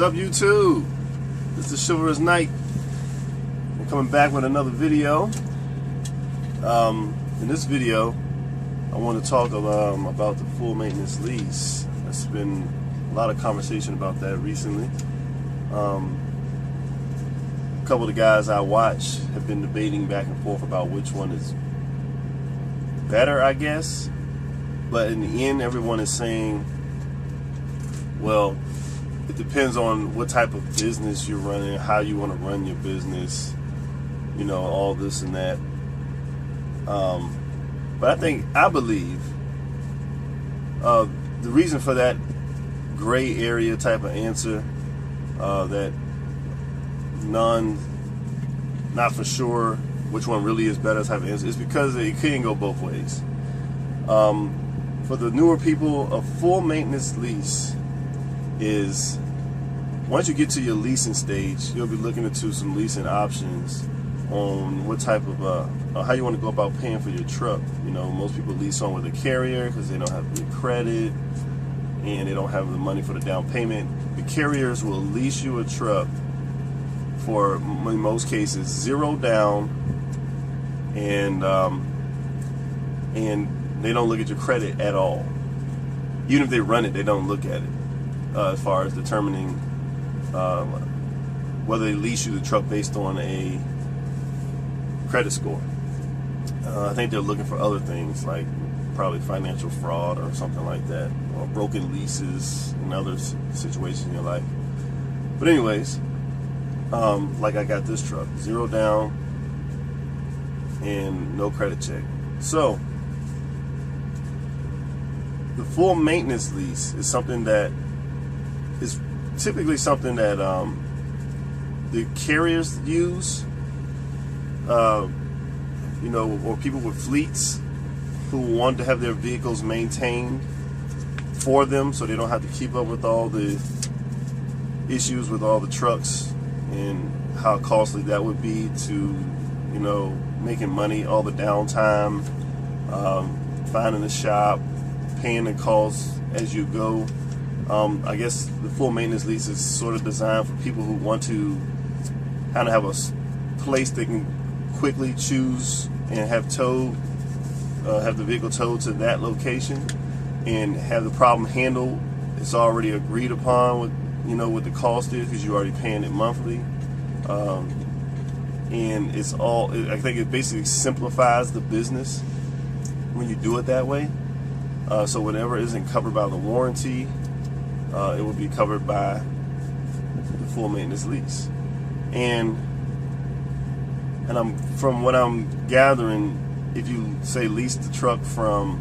up, YouTube? This is Chivalrous Knight. I'm coming back with another video. In this video, I want to talk about the full maintenance lease. There's been a lot of conversation about that recently. A couple of the guys I watch have been debating back and forth about which one is better, I guess. But in the end, everyone is saying, well, it depends on what type of business you're running, how you want to run your business, you know, all this and that. But I believe the reason for that gray area type of answer, that not for sure which one really is better type of answer, is because it can go both ways. For the newer people, a full maintenance lease is, once you get to your leasing stage, you'll be looking into some leasing options on what type of how you want to go about paying for your truck. You know, most people lease on with a carrier because they don't have good credit and they don't have the money for the down payment. The carriers will lease you a truck for, in most cases, zero down, and they don't look at your credit at all. Even if they run it, they don't look at it as far as determining whether they lease you the truck based on a credit score. I think they're looking for other things, like probably financial fraud or something like that, or broken leases and other situations in your life. But anyways, like I got this truck, zero down and no credit check. So the full maintenance lease is something that is typically something that the carriers use, you know, or people with fleets who want to have their vehicles maintained for them so they don't have to keep up with all the issues with all the trucks and how costly that would be to, you know, making money, all the downtime, finding a shop, paying the costs as you go. I guess the full maintenance lease is sort of designed for people who want to kind of have a place they can quickly choose and have the vehicle towed to that location and have the problem handled. It's already agreed upon with, you know, what the cost is because you're already paying it monthly. And it's all, I think it basically simplifies the business when you do it that way. So whatever isn't covered by the warranty, it will be covered by the full maintenance lease. And from what I'm gathering, if you say lease the truck from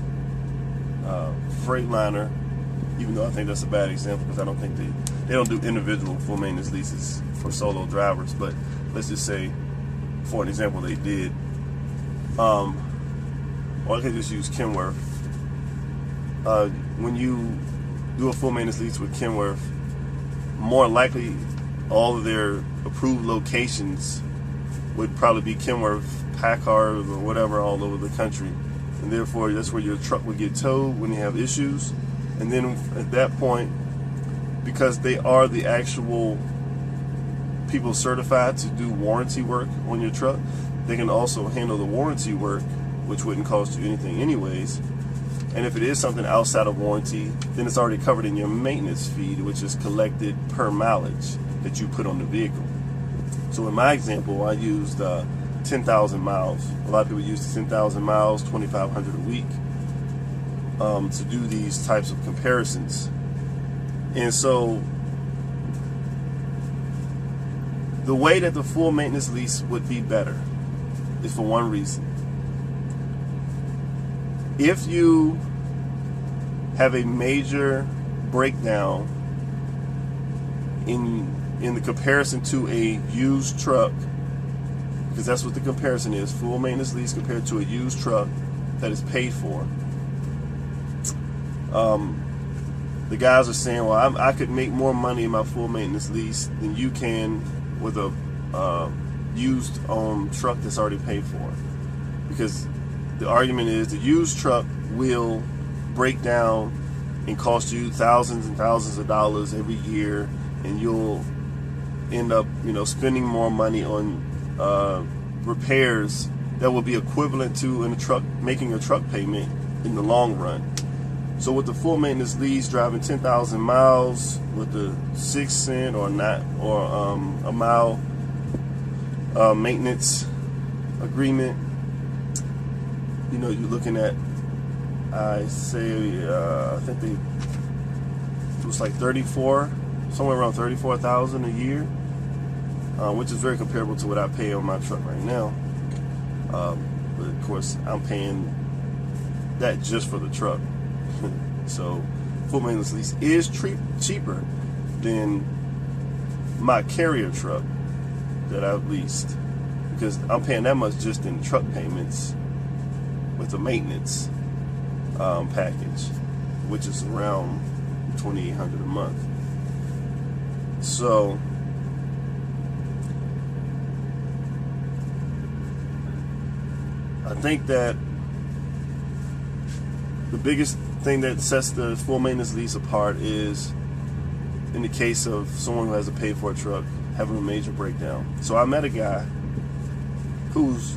Freightliner, even though I think that's a bad example because I don't think they don't do individual full maintenance leases for solo drivers, but let's just say for an example they did, or I could just use Kenworth. When you do a full maintenance lease with Kenworth, more likely all of their approved locations would probably be Kenworth Packard or whatever all over the country, and therefore that's where your truck would get towed when you have issues. And then at that point, because they are the actual people certified to do warranty work on your truck, they can also handle the warranty work, which wouldn't cost you anything anyways. And if it is something outside of warranty, then it's already covered in your maintenance fee, which is collected per mileage that you put on the vehicle. So in my example, I used 10,000 miles. A lot of people use 10,000 miles, 2,500 a week, to do these types of comparisons. And so the way that the full maintenance lease would be better is for one reason. If you have a major breakdown in the comparison to a used truck, because that's what the comparison is, full maintenance lease compared to a used truck that is paid for, the guys are saying, well, I could make more money in my full maintenance lease than you can with a used truck that's already paid for, because the argument is the used truck will break down and cost you thousands and thousands of dollars every year, and you'll end up, spending more money on repairs that will be equivalent to making a truck payment in the long run. So with the full maintenance lease, driving 10,000 miles with the 6 cent or a mile maintenance agreement, you're looking at, I think it was like somewhere around 34,000 a year, which is very comparable to what I pay on my truck right now. But of course, I'm paying that just for the truck. So full maintenance lease is cheaper than my carrier truck that I've leased, because I'm paying that much just in truck payments with the maintenance package, which is around $2,800 a month. So I think that the biggest thing that sets the full maintenance lease apart is in the case of someone who has to pay for a truck having a major breakdown. So I met a guy who's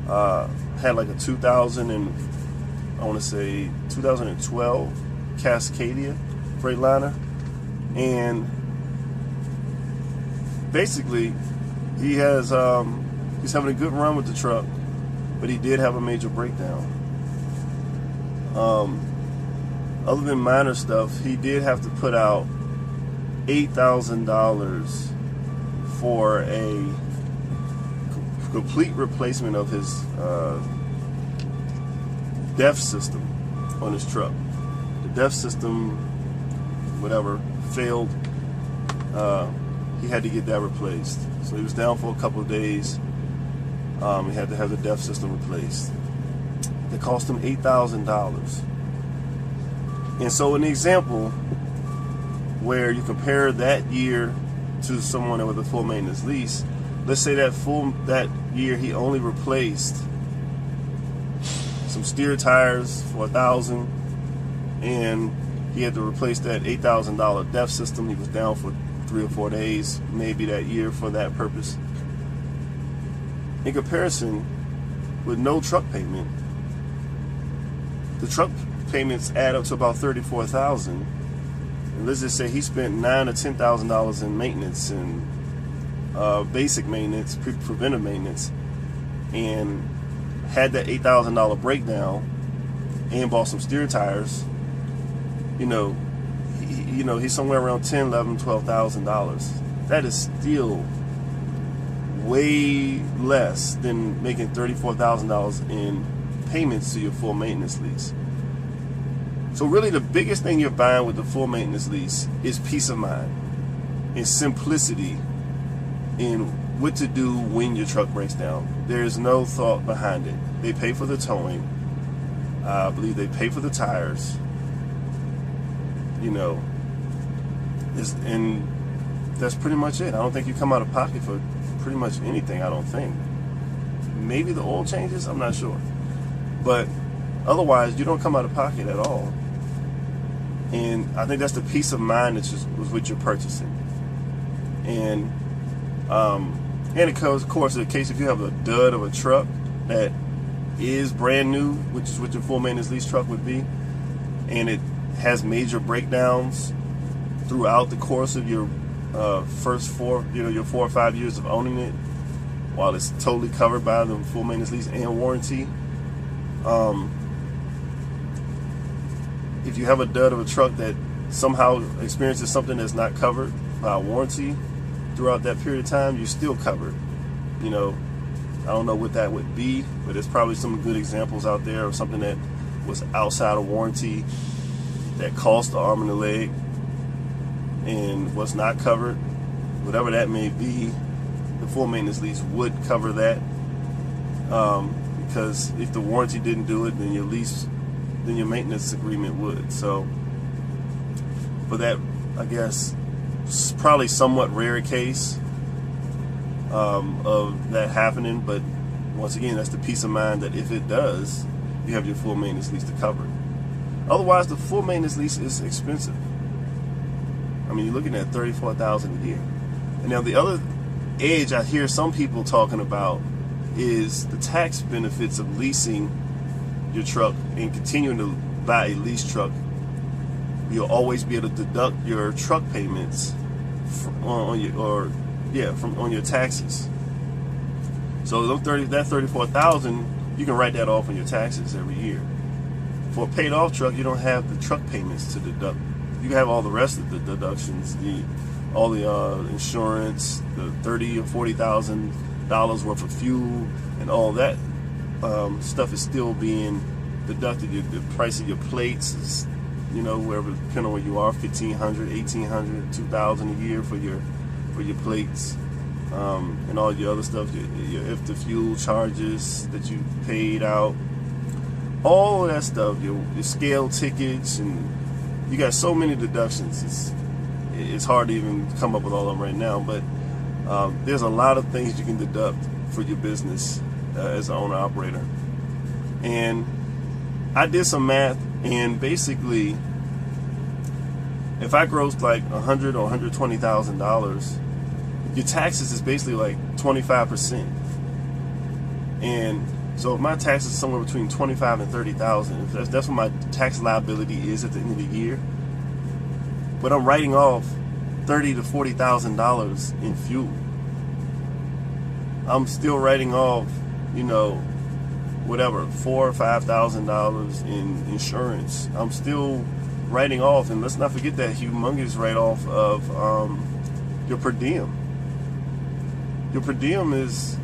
had like a 2012 Cascadia Freightliner, and basically he's having a good run with the truck, but he did have a major breakdown. Other than minor stuff, he did have to put out $8,000 for a complete replacement of his DEF system on his truck. The DEF system, whatever, failed. He had to get that replaced. So he was down for a couple of days. He had to have the DEF system replaced. It cost him $8,000. And so in the example where you compare that year to someone with a full maintenance lease, let's say that year he only replaced some steer tires for $1,000, and he had to replace that $8,000 DEF system. He was down for 3 or 4 days, maybe that year for that purpose. In comparison, with no truck payment, the truck payments add up to about $34,000. And let's just say he spent $9,000 to $10,000 in maintenance and basic maintenance, preventive maintenance, and had that $8,000 breakdown and bought some steer tires. He's somewhere around $10,000, $11,000, $12,000. That is still way less than making $34,000 in payments to your full maintenance lease. So really the biggest thing you're buying with the full maintenance lease is peace of mind and simplicity in what to do when your truck breaks down. There's no thought behind it. They pay for the towing. I believe they pay for the tires. And that's pretty much it. I don't think you come out of pocket for pretty much anything, I don't think. Maybe the oil changes, I'm not sure. But otherwise, you don't come out of pocket at all. And I think that's the peace of mind that was what you're purchasing. And of course, in the case if you have a dud of a truck that is brand new, which is what your full maintenance lease truck would be, and it has major breakdowns throughout the course of your first your 4 or 5 years of owning it, while it's totally covered by the full maintenance lease and warranty. If you have a dud of a truck that somehow experiences something that's not covered by warranty throughout that period of time, you're still covered. I don't know what that would be, but there's probably some good examples out there of something that was outside of warranty that cost the arm and the leg and was not covered. Whatever that may be, the full maintenance lease would cover that, because if the warranty didn't do it, then your maintenance agreement would. So for that, I guess, it's probably somewhat rare case of that happening, but once again, that's the peace of mind that if it does, you have your full maintenance lease to cover it. Otherwise, the full maintenance lease is expensive. I mean, you're looking at $34,000 a year. And now the other edge I hear some people talking about is the tax benefits of leasing your truck and continuing to buy a leased truck. You'll always be able to deduct your truck payments on your taxes. So that $34,000, you can write that off on your taxes every year. For a paid off truck, you don't have the truck payments to deduct. You have all the rest of the deductions, all the insurance, the $30,000 or $40,000 worth of fuel, and all that stuff is still being deducted. The price of your plates is, wherever, depending on where you are, $1,500, $1,800, $2,000 a year for your plates, and all your other stuff. If the fuel charges that you paid out, all of that stuff, your scale tickets, and you got so many deductions. It's hard to even come up with all of them right now, but there's a lot of things you can deduct for your business as an owner-operator. And I did some math, and basically, if I grossed like $100,000 or $120,000, your taxes is basically like 25%. And so if my taxes are somewhere between $25,000 and $30,000, that's what my tax liability is at the end of the year. But I'm writing off $30,000 to $40,000 in fuel. I'm still writing off, whatever, $4,000 or $5,000 in insurance. I'm still writing off, and let's not forget that humongous write-off of your per diem. Your per diem is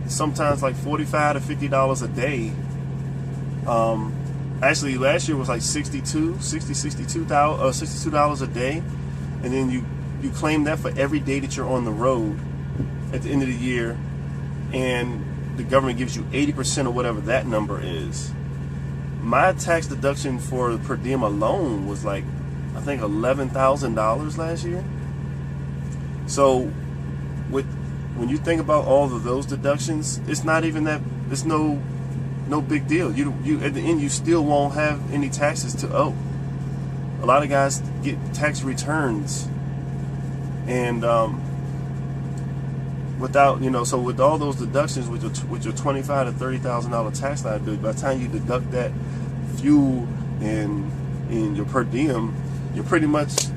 sometimes like $45 to $50 a day. Actually, last year was like $62 a day, and then you claim that for every day that you're on the road at the end of the year, and the government gives you 80% of whatever that number is. My tax deduction for the per diem alone was like, I think, $11,000 last year. So when you think about all of those deductions, it's not even that. It's no big deal. You at the end, you still won't have any taxes to owe. A lot of guys get tax returns, and without, so with all those deductions, with your $25,000 to $30,000 tax liability, by the time you deduct that fuel and your per diem, you're pretty much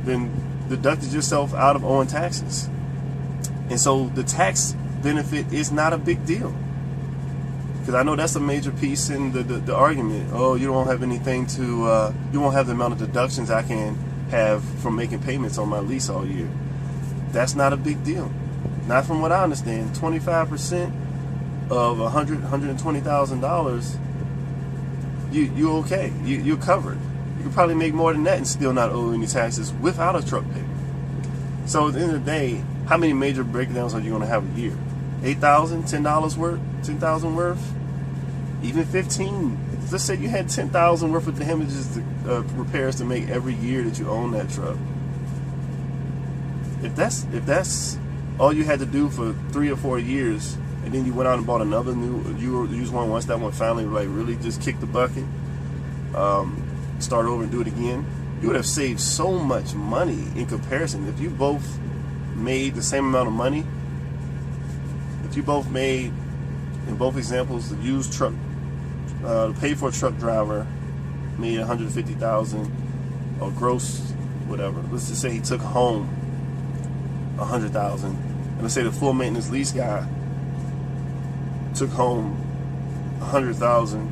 been deducted yourself out of owing taxes. And so the tax benefit is not a big deal, because I know that's a major piece in the argument. Oh, you don't have anything to, you won't have the amount of deductions I can have from making payments on my lease all year. That's not a big deal. Not from what I understand. 25% of $120,000, you're okay. You're covered. You could probably make more than that and still not owe any taxes without a truck payment. So at the end of the day, how many major breakdowns are you going to have a year? $8,000, $10 worth, $10,000 worth, even 15. Let's say you had $10,000 worth of damages, repairs to make every year that you own that truck. If that's all you had to do for 3 or 4 years, and then you went out and bought another used one once that one finally really just kicked the bucket, start over and do it again, you would have saved so much money in comparison. If you both made the same amount of money, if you both made, in both examples, the used truck, the paid for truck driver made $150,000 or gross, whatever. Let's just say he took home $100,000, and let's say the full maintenance lease guy took home $100,000.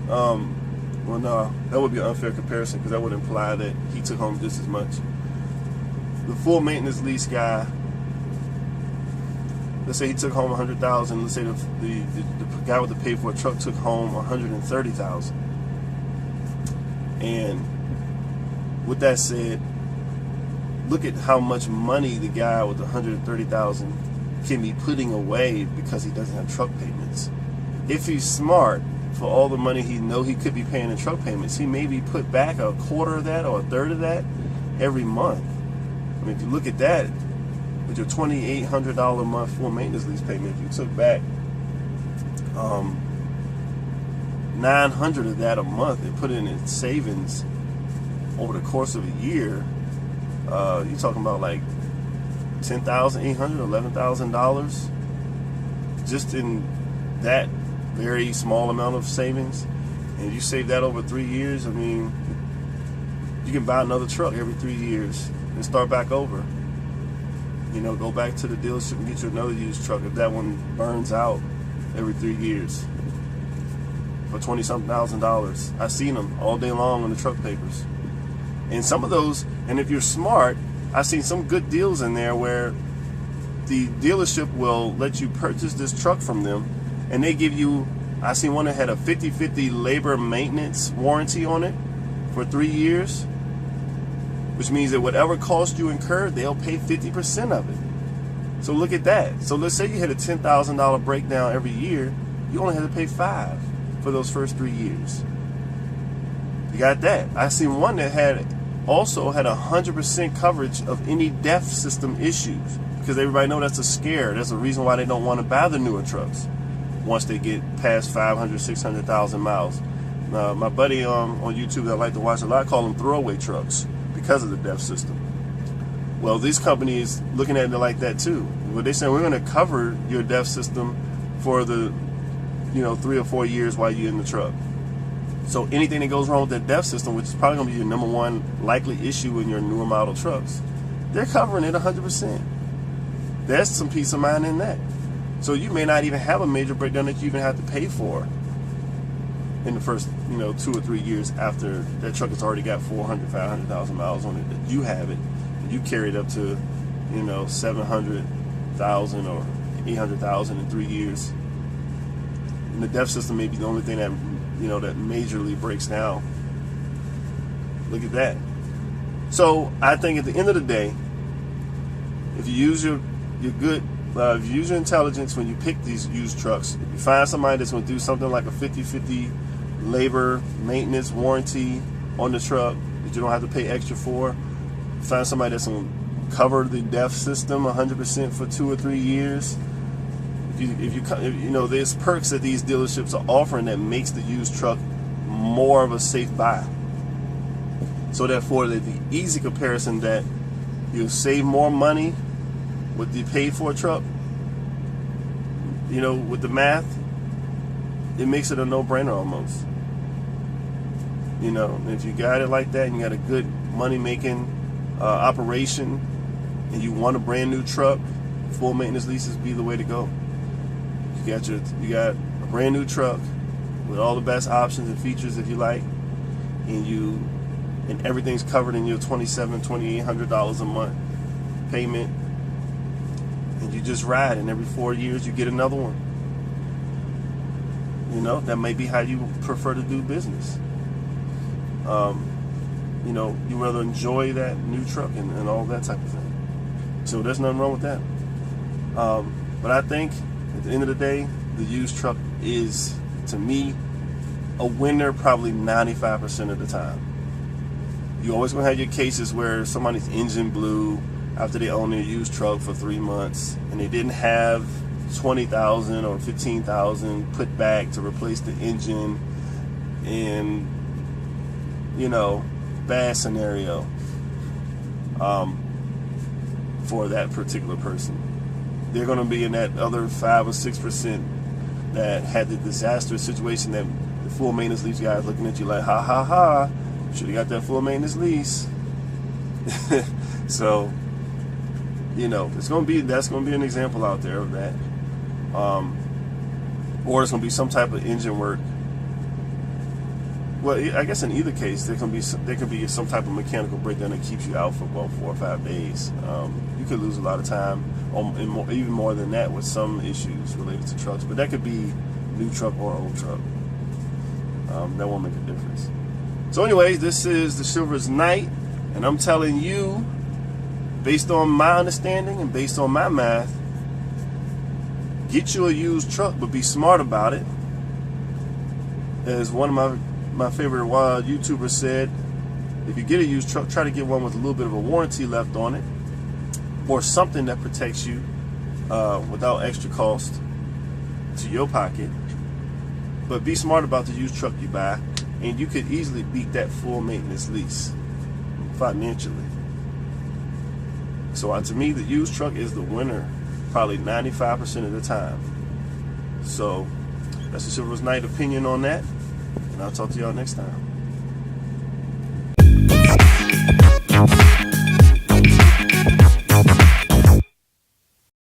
Well, no, that would be an unfair comparison, because that would imply that he took home just as much. The full maintenance lease guy, let's say he took home $100,000. Let's say the guy with the pay for a truck took home $130,000. And with that said, look at how much money the guy with $130,000 can be putting away because he doesn't have truck payments. If he's smart, for all the money he could be paying in truck payments, he maybe put back a quarter of that or a third of that every month. I mean, if you look at that, with your $2,800 a month full maintenance lease payment, if you took back $900 of that a month and put it in savings over the course of a year, you're talking about like $10,800, $11,000 just in that very small amount of savings. And you save that over 3 years, I mean, you can buy another truck every 3 years and start back over. You know, go back to the dealership and get you another used truck if that one burns out every 3 years for $20-something thousand. I've seen them all day long on the truck papers. And some of those, and if you're smart, I've seen some good deals in there where the dealership will let you purchase this truck from them, and they give you, I seen one that had a 50/50 labor maintenance warranty on it for 3 years, which means that whatever cost you incurred, they'll pay 50% of it. So look at that. So let's say you had a $10,000 breakdown every year, you only had to pay $5,000 for those first 3 years. You got that. I seen one that had 100% coverage of any DEF system issues, because everybody know that's a scare. That's a reason why they don't want to buy the newer trucks once they get past 500, 600,000 miles. My buddy on YouTube that I like to watch a lot call them throwaway trucks because of the DEF system. Well, these companies looking at it like that too. Well, they say we're going to cover your DEF system for the 3 or 4 years while you're in the truck. So anything that goes wrong with that DEF system, which is probably going to be your number one likely issue in your newer model trucks, they're covering it 100%. There's some peace of mind in that. So you may not even have a major breakdown that you even have to pay for in the first 2 or 3 years after that truck has already got 400, 500,000 miles on it. That you have it, and you carry it up to 700,000 or 800,000 in 3 years. And the DEF system may be the only thing that that majorly breaks down. Look at that. So I think at the end of the day, if you use your if you use your intelligence when you pick these used trucks, if you find somebody that's going to do something like a 50/50 labor maintenance warranty on the truck that you don't have to pay extra for, find somebody that's going to cover the DEF system 100% for 2 or 3 years. If you there's perks that these dealerships are offering that makes the used truck more of a safe buy. So therefore, the easy comparison that you'll save more money with the paid for truck, with the math, it makes it a no-brainer almost. If you got it like that and you got a good money-making operation and you want a brand new truck, full maintenance leases be the way to go. You got a brand new truck with all the best options and features if you like, and everything's covered in your $2,800 a month payment, and you just ride, and every 4 years you get another one. That may be how you prefer to do business. You rather enjoy that new truck and all that type of thing. So there's nothing wrong with that. But I think at the end of the day, the used truck is, to me, a winner probably 95% of the time. You always going to have your cases where somebody's engine blew after they owned their used truck for 3 months and they didn't have $20,000 or $15,000 put back to replace the engine, and bad scenario for that particular person. They're going to be in that other 5 or 6% that had the disastrous situation that the full maintenance lease guys looking at you like, ha ha ha, should have got that full maintenance lease. So that's going to be an example out there of that. Or it's going to be some type of engine work. Well, I guess in either case, there can be some type of mechanical breakdown that keeps you out for about 4 or 5 days. You could lose a lot of time, even more than that, with some issues related to trucks. But that could be new truck or old truck. That won't make a difference. So, anyways, this is the Silver's Night, and I'm telling you, based on my understanding and based on my math, get you a used truck, but be smart about it. As one of my favorite wild YouTubers said, if you get a used truck, try to get one with a little bit of a warranty left on it, or something that protects you without extra cost to your pocket. But be smart about the used truck you buy, and you could easily beat that full maintenance lease. financially. So to me, the used truck is the winner, probably 95% of the time. So that's the Silver's Night opinion on that, and I'll talk to y'all next time.